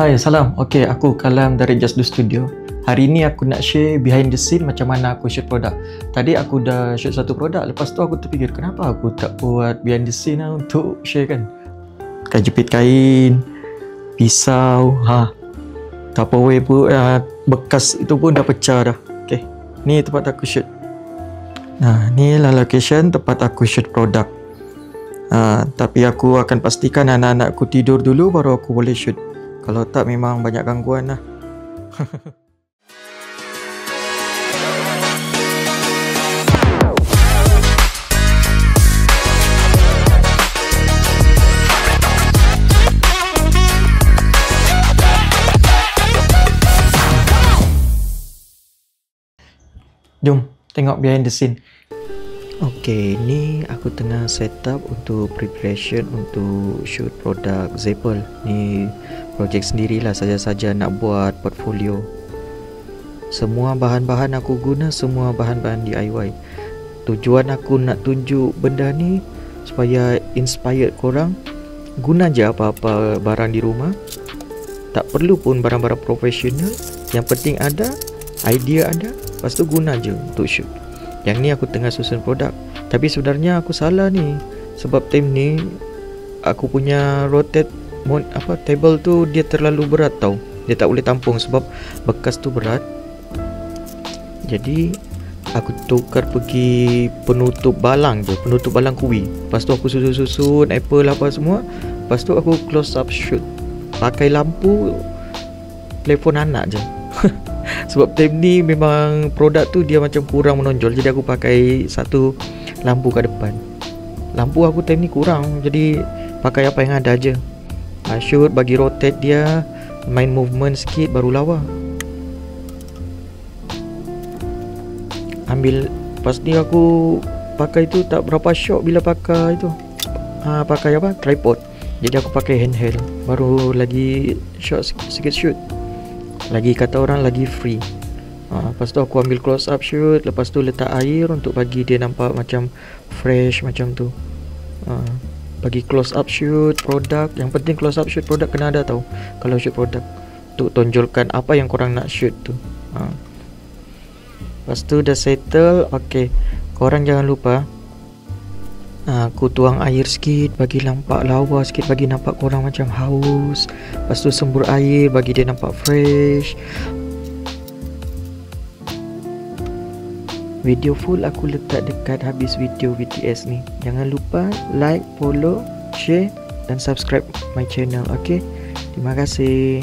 Hai, salam. Okay, aku Kalam dari Just Do Studio. Hari ni aku nak share behind the scene macam mana aku shoot produk. Tadi aku dah shoot satu produk, lepas tu aku terfikir kenapa aku tak buat behind the scene lah untuk share kan. Jepit kain, pisau, Tupperware pun, bekas itu pun dah pecah dah. Okay, ni tempat aku shoot. Nah, ni lah location tempat aku shoot produk. Tapi aku akan pastikan anak-anak aku tidur dulu baru aku boleh shoot. Kalau tak memang banyak gangguan lah. Jom tengok behind the scene. Okay, ni aku tengah set up untuk preparation untuk shoot produk Zeppel. Ni projek sendirilah, saja-saja nak buat portfolio. Semua bahan-bahan aku guna, semua bahan-bahan DIY. Tujuan aku nak tunjuk benda ni supaya inspired korang. Guna je apa-apa barang di rumah. Tak perlu pun barang-barang profesional. Yang penting ada, idea ada, lepas tu guna je untuk shoot. Yang ni aku tengah susun produk. Tapi sebenarnya aku salah ni. Sebab time ni aku punya rotate table tu dia terlalu berat tau. Dia tak boleh tampung sebab bekas tu berat. Jadi aku tukar pergi penutup balang tu, penutup balang kuih. Lepas tu aku susun-susun apple apa semua. Lepas tu aku close up shoot. Pakai lampu telefon anak je. Sebab time ni memang produk tu dia macam kurang menonjol. Jadi aku pakai satu lampu kat depan. Lampu aku time ni kurang, jadi pakai apa yang ada je. Shoot, bagi rotate dia, main movement sikit baru lawa. Ambil, lepas ni aku pakai tu tak berapa shot bila pakai tu. Pakai apa? Tripod. Jadi aku pakai handheld. Baru lagi shot sikit shoot. Lagi kata orang lagi free. Lepas tu aku ambil close up shoot. Lepas tu letak air untuk bagi dia nampak macam fresh macam tu. Bagi close up shoot produk. Yang penting close up shoot produk kena ada tau. Kalau shoot produk, untuk tonjolkan apa yang korang nak shoot tu. Lepas tu dah settle. Okay, korang jangan lupa aku tuang air sikit bagi nampak lawa sikit, bagi nampak korang macam haus. Lepas tu sembur air bagi dia nampak fresh. Video full aku letak dekat habis video BTS ni. Jangan lupa like, follow, share dan subscribe my channel. Okay, terima kasih.